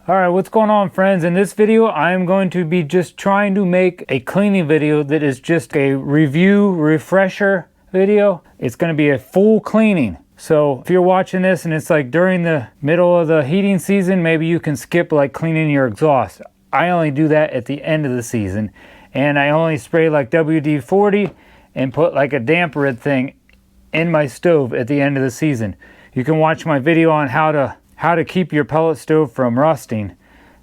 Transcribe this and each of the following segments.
Alright, what's going on, friends? In this video, I'm going to be just trying to make a cleaning video that is just a review, refresher video. It's going to be a full cleaning. So if you're watching this and it's like during the middle of the heating season, maybe you can skip like cleaning your exhaust. I only do that at the end of the season. And I only spray like WD-40 and put like a damp rid thing in my stove at the end of the season. You can watch my video on how to keep your pellet stove from rusting.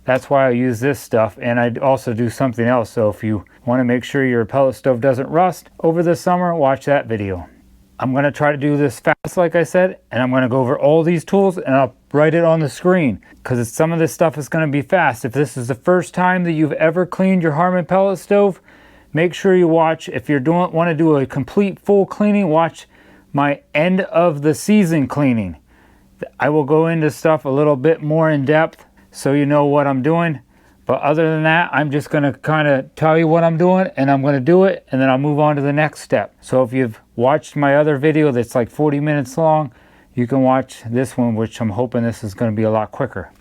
That's why I use this stuff, and I also do something else. So if you want to make sure your pellet stove doesn't rust over the summer, watch that video. I'm going to try to do this fast, like I said, and I'm going to go over all these tools and I'll write it on the screen because some of this stuff is going to be fast. If this is the first time that you've ever cleaned your Harman pellet stove, make sure you watch. If you want to do a complete full cleaning, watch my end of the season cleaning. I will go into stuff a little bit more in depth so you know what I'm doing. But other than that, I'm just going to kind of tell you what I'm doing, and I'm going to do it, and then I'll move on to the next step. So if you've watched my other video that's like 40 minutes long, you can watch this one, which I'm hoping this is going to be a lot quicker.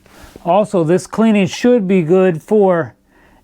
Also, this cleaning should be good for,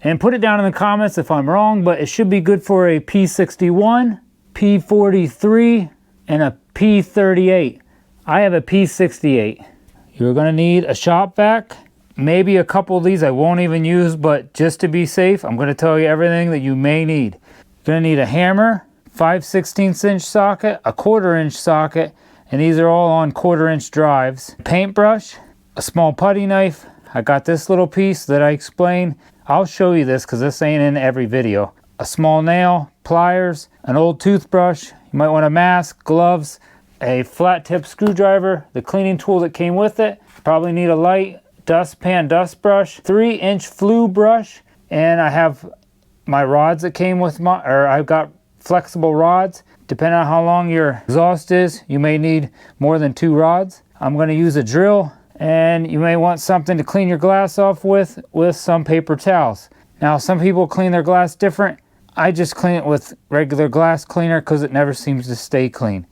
and put it down in the comments if I'm wrong, but it should be good for a P61, P43, and a P38. I have a P68. You're going to need a shop vac. Maybe a couple of these I won't even use, but just to be safe, I'm going to tell you everything that you may need. You're going to need a hammer, 5/16 inch socket, a 1/4 inch socket, and these are all on 1/4 inch drives. Paintbrush, a small putty knife. I got this little piece that I explained. I'll show you this because this ain't in every video. A small nail, pliers, an old toothbrush. You might want a mask, gloves, a flat tip screwdriver, the cleaning tool that came with it. Probably need a light, dustpan dust brush, 3-inch flue brush, and I have my rods that came with I've got flexible rods. Depending on how long your exhaust is, you may need more than 2 rods. I'm going to use a drill, and you may want something to clean your glass off with some paper towels. Now, some people clean their glass different. I just clean it with regular glass cleaner because it never seems to stay clean.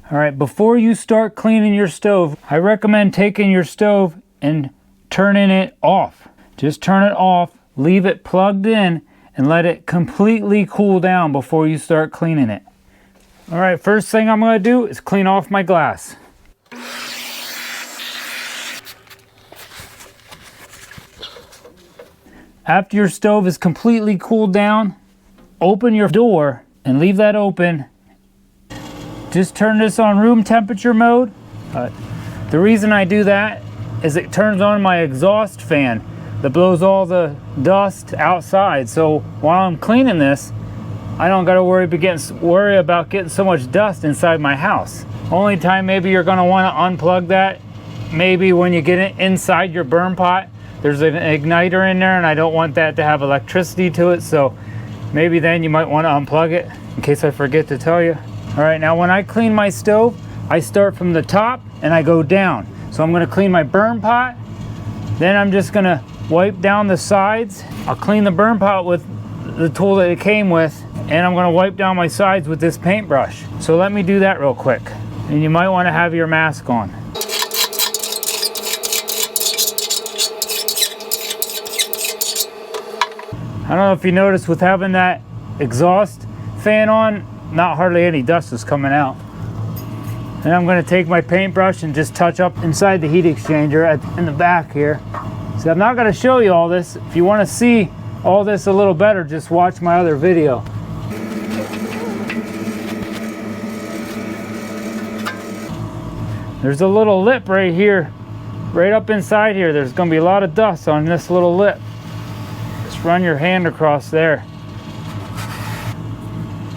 Alright, before you start cleaning your stove, I recommend taking your stove and turning it off. Just turn it off, leave it plugged in, and let it completely cool down before you start cleaning it. Alright, first thing I'm going to do is clean off my glass. After your stove is completely cooled down, open your door and leave that open. Just turn this on room temperature mode. The reason I do that is it turns on my exhaust fan that blows all the dust outside. So while I'm cleaning this, I don't got to worry about getting so much dust inside my house. Only time maybe you're going to want to unplug that, maybe when you get it inside your burn pot. There's an igniter in there, and I don't want that to have electricity to it. So maybe then you might want to unplug it in case I forget to tell you. Alright, now when I clean my stove, I start from the top and I go down. So I'm going to clean my burn pot. Then I'm just going to wipe down the sides. I'll clean the burn pot with the tool that it came with. And I'm going to wipe down my sides with this paintbrush. So let me do that real quick. And you might want to have your mask on. I don't know if you noticed with having that exhaust fan on, not hardly any dust is coming out. And I'm going to take my paintbrush and just touch up inside the heat exchanger in the back here. So I'm not going to show you all this. If you want to see all this a little better, just watch my other video. There's a little lip right here, right up inside here. There's going to be a lot of dust on this little lip. Just run your hand across there.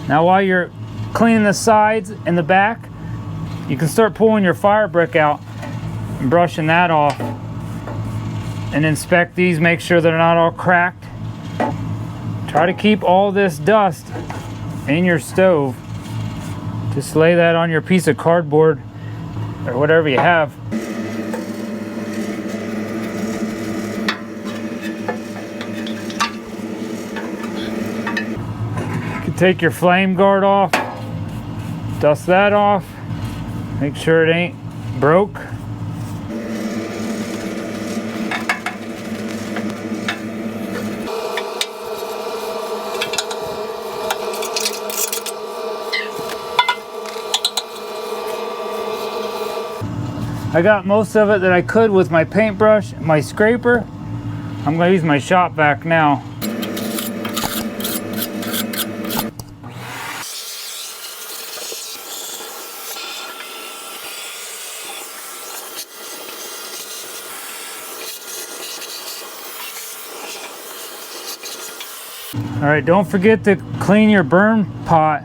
Now while you're cleaning the sides and the back, you can start pulling your fire brick out and brushing that off. And inspect these, make sure they're not all cracked. Try to keep all this dust in your stove. Just lay that on your piece of cardboard or whatever you have. You can take your flame guard off, dust that off. Make sure it ain't broke. I got most of it that I could with my paintbrush, my scraper. I'm gonna use my shop vac now. All right, don't forget to clean your burn pot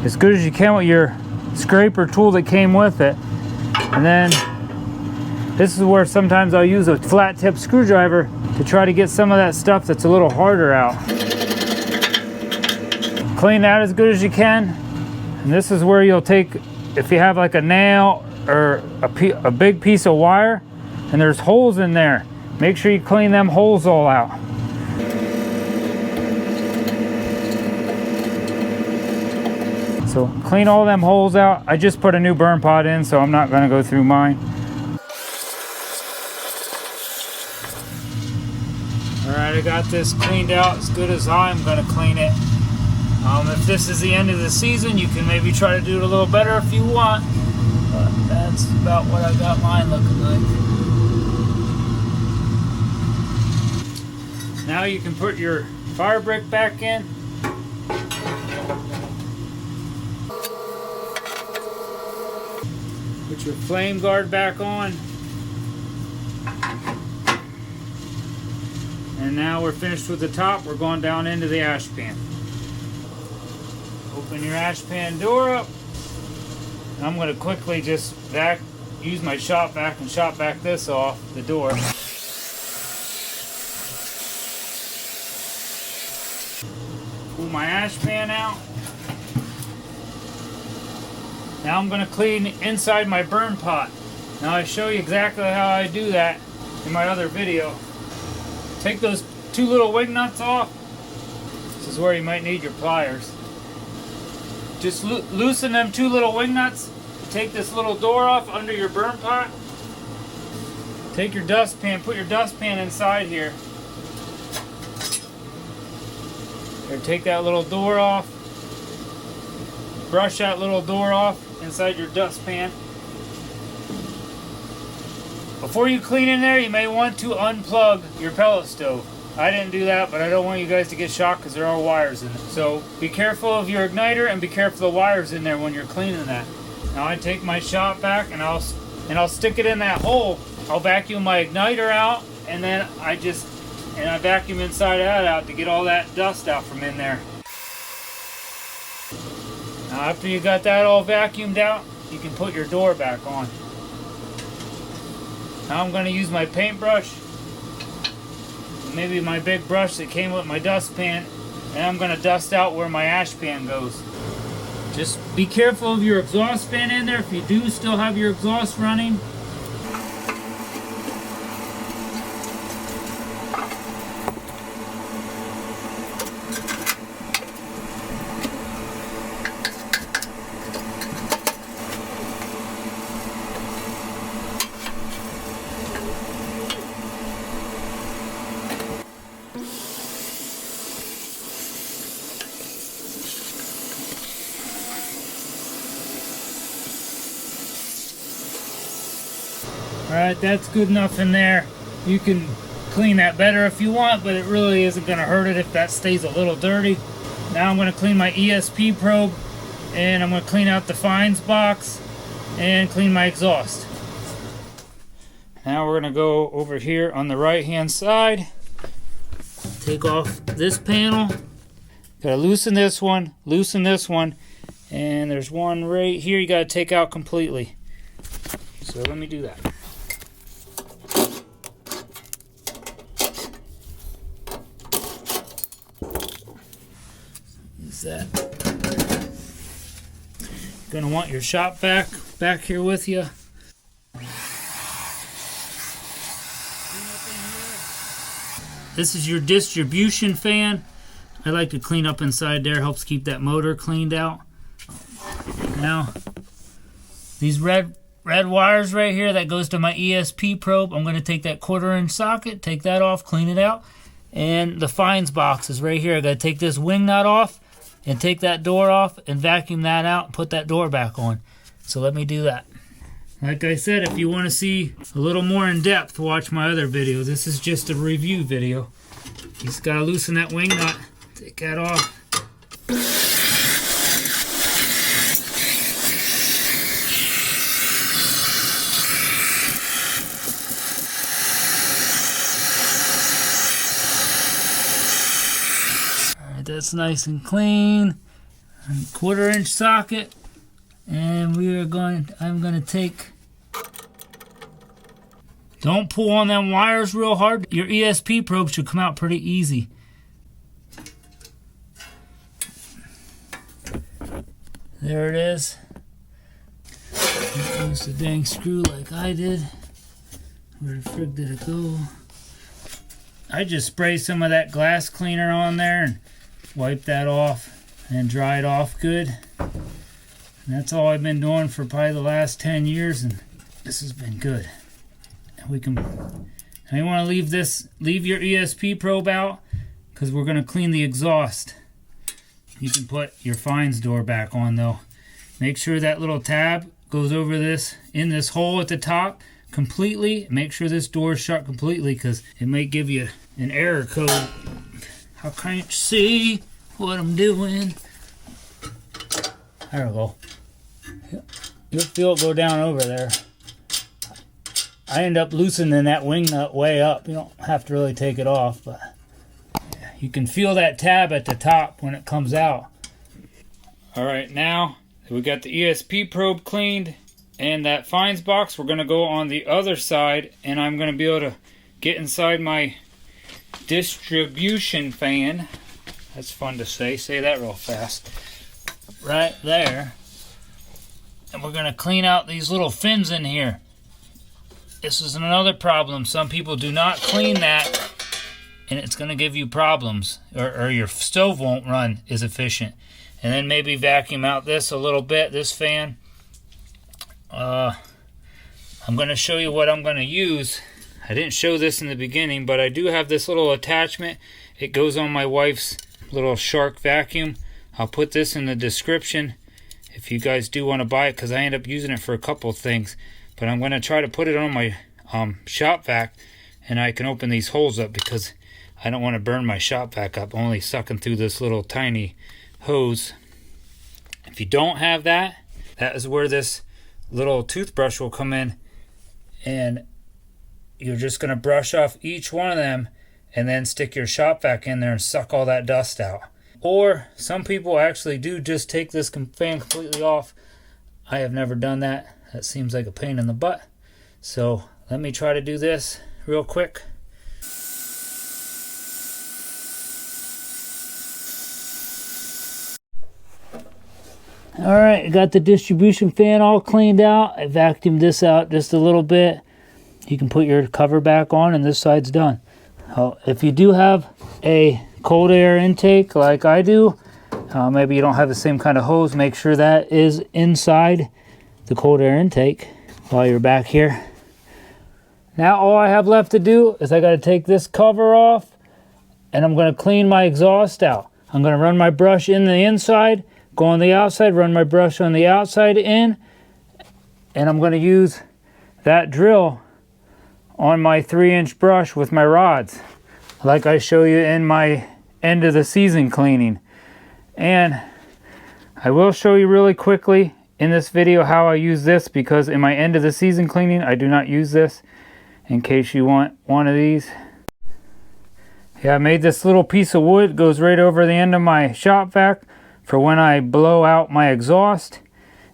as good as you can with your scraper tool that came with it. And then this is where sometimes I'll use a flat tip screwdriver to try to get some of that stuff that's a little harder out. Clean that as good as you can. And this is where you'll take, if you have like a nail or a big piece of wire and there's holes in there, make sure you clean them holes all out. So clean all them holes out. I just put a new burn pot in, so I'm not gonna go through mine. All right, I got this cleaned out as good as I'm gonna clean it. If this is the end of the season, you can maybe try to do it a little better if you want, but that's about what I got mine looking like. Now you can put your fire brick back in. Put your flame guard back on. And now we're finished with the top. We're going down into the ash pan. Open your ash pan door up. And I'm going to quickly just use my shop vac and shop vac this off the door. Pull my ash pan out. Now I'm going to clean inside my burn pot. Now I show you exactly how I do that in my other video. Take those two little wing nuts off. This is where you might need your pliers. Just loosen them two little wing nuts. Take this little door off under your burn pot. Take your dustpan, put your dustpan inside here. Here, take that little door off. Brush that little door off inside your dustpan. Before you clean in there, you may want to unplug your pellet stove. I didn't do that, but I don't want you guys to get shocked because there are wires in it. So be careful of your igniter and be careful of the wires in there when you're cleaning that. Now I take my shop vac and I'll stick it in that hole. I'll vacuum my igniter out, and then I vacuum inside that out to get all that dust out from in there. Now after you got that all vacuumed out, you can put your door back on. Now I'm going to use my paintbrush, maybe my big brush that came with my dustpan, and I'm going to dust out where my ash pan goes. Just be careful of your exhaust fan in there if you do still have your exhaust running. Alright, that's good enough in there. You can clean that better if you want, but it really isn't going to hurt it if that stays a little dirty. Now I'm going to clean my ESP probe, and I'm going to clean out the fines box and clean my exhaust. Now we're going to go over here on the right hand side. Take off this panel. Got to loosen this one, and there's one right here you got to take out completely. So let me do that. Use that. You're gonna want your shop vac back here with you. This is your distribution fan. I like to clean up inside there, helps keep that motor cleaned out. Now these red wires right here that goes to my ESP probe. I'm going to take that 1/4-inch socket, take that off, clean it out. And the fines box is right here. I got to take this wing nut off and take that door off and vacuum that out and put that door back on. So let me do that. Like I said, if you want to see a little more in depth, watch my other video. This is just a review video. You just got to loosen that wing nut. Take that off. That's nice and clean. 1/4-inch socket, and I'm going to take, don't pull on them wires real hard. Your ESP probe should come out pretty easy. There it is. Use the dang screw like I did. Where the frig did it go? I just spray some of that glass cleaner on there and wipe that off and dry it off good. And that's all I've been doing for probably the last 10 years, and this has been good. And we can, now you want to leave your ESP probe out because we're going to clean the exhaust. You can put your fines door back on though. Make sure that little tab goes over this, in this hole at the top completely. Make sure this door is shut completely because it might give you an error code. How can't you see what I'm doing? There we go. You'll feel it go down over there. I end up loosening that wing nut way up. You don't have to really take it off, but you can feel that tab at the top when it comes out. Alright, now we got the ESP probe cleaned and that fines box. We're going to go on the other side, and I'm going to be able to get inside my distribution fan. That's fun to say. Say that real fast. Right there. And we're going to clean out these little fins in here. This is another problem. Some people do not clean that, and it's going to give you problems, or your stove won't run as efficient. And then maybe vacuum out this a little bit, this fan. I'm going to show you what I'm going to use. I didn't show this in the beginning, but I do have this little attachment. It goes on my wife's little shark vacuum. I'll put this in the description if you guys do want to buy it, because I end up using it for a couple of things. But I'm going to try to put it on my shop vac, and I can open these holes up because I don't want to burn my shop vac up, only sucking through this little tiny hose. If you don't have that, that is where this little toothbrush will come in, and you're just going to brush off each one of them and then stick your shop vac in there and suck all that dust out. Or some people actually do just take this fan completely off. I have never done that. That seems like a pain in the butt. So let me try to do this real quick. Alright, I got the distribution fan all cleaned out. I vacuumed this out just a little bit. You can put your cover back on, and this side's done. If you do have a cold air intake like I do, maybe you don't have the same kind of hose, make sure that is inside the cold air intake while you're back here. Now all I have left to do is I got to take this cover off, and I'm going to clean my exhaust out. I'm going to run my brush in the inside, go on the outside, run my brush on the outside in, and I'm going to use that drill on my 3-inch brush with my rods, like I show you in my end of the season cleaning. And I will show you really quickly in this video how I use this, because in my end of the season cleaning I do not use this, in case you want one of these. Yeah, I made this little piece of wood, goes right over the end of my shop vac for when I blow out my exhaust.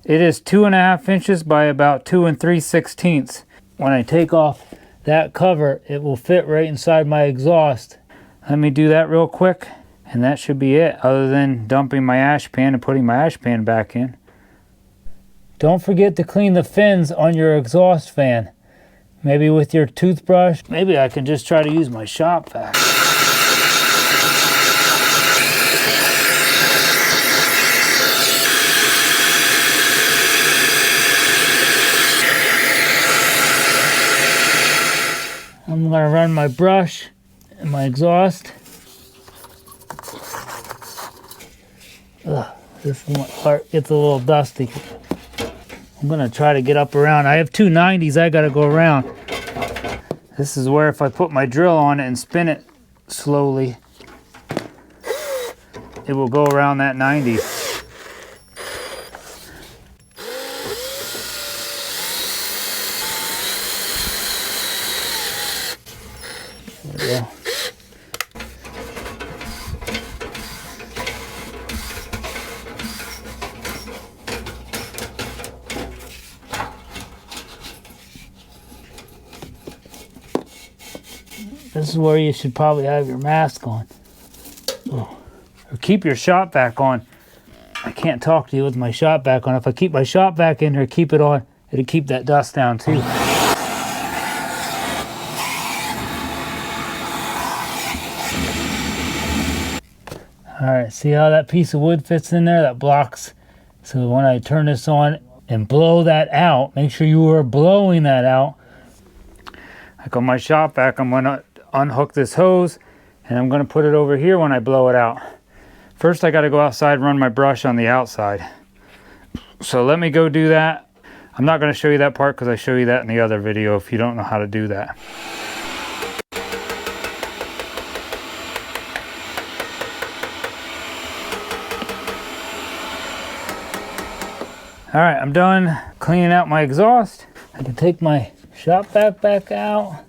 It is 2.5 inches by about 2 3/16. When I take off that cover, it will fit right inside my exhaust. Let me do that real quick, and that should be it, other than dumping my ash pan and putting my ash pan back in. Don't forget to clean the fins on your exhaust fan. Maybe with your toothbrush. Maybe I can just try to use my shop vac. I'm gonna run my brush and my exhaust. Ugh, this one part gets a little dusty. I'm gonna try to get up around. I have two 90s I gotta go around. This is where if I put my drill on it and spin it slowly, it will go around that 90. There we go. This is where you should probably have your mask on. Oh. Or keep your shop vac on. I can't talk to you with my shop vac on. If I keep my shop vac in or keep it on, it'll keep that dust down too. Alright, see how that piece of wood fits in there? That blocks. So when I turn this on and blow that out, make sure you are blowing that out. Like on my shop vac, I'm going to unhook this hose and I'm going to put it over here when I blow it out. First I got to go outside and run my brush on the outside. So let me go do that. I'm not going to show you that part because I show you that in the other video if you don't know how to do that. Alright, I'm done cleaning out my exhaust. I can take my shop vac back out.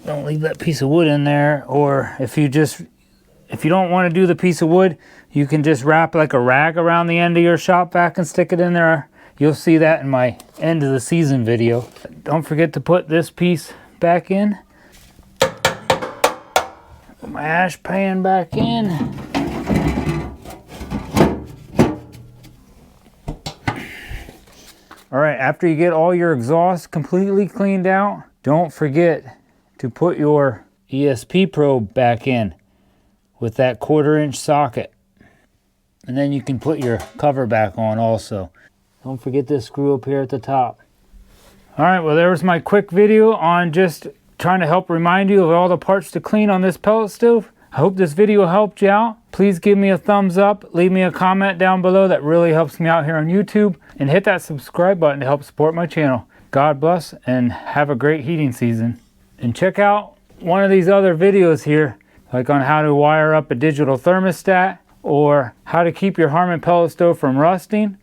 Don't leave that piece of wood in there, or if you don't want to do the piece of wood, you can just wrap like a rag around the end of your shop vac and stick it in there. You'll see that in my end of the season video. Don't forget to put this piece back in. Put my ash pan back in. All right, after you get all your exhaust completely cleaned out, don't forget to put your ESP probe back in with that 1/4-inch socket. And then you can put your cover back on also. Don't forget this screw up here at the top. All right, well, there was my quick video on just trying to help remind you of all the parts to clean on this pellet stove. I hope this video helped you out. Please give me a thumbs up. Leave me a comment down below. That really helps me out here on YouTube. And hit that subscribe button to help support my channel. God bless and have a great heating season. And check out one of these other videos here, like on how to wire up a digital thermostat or how to keep your Harman pellet stove from rusting.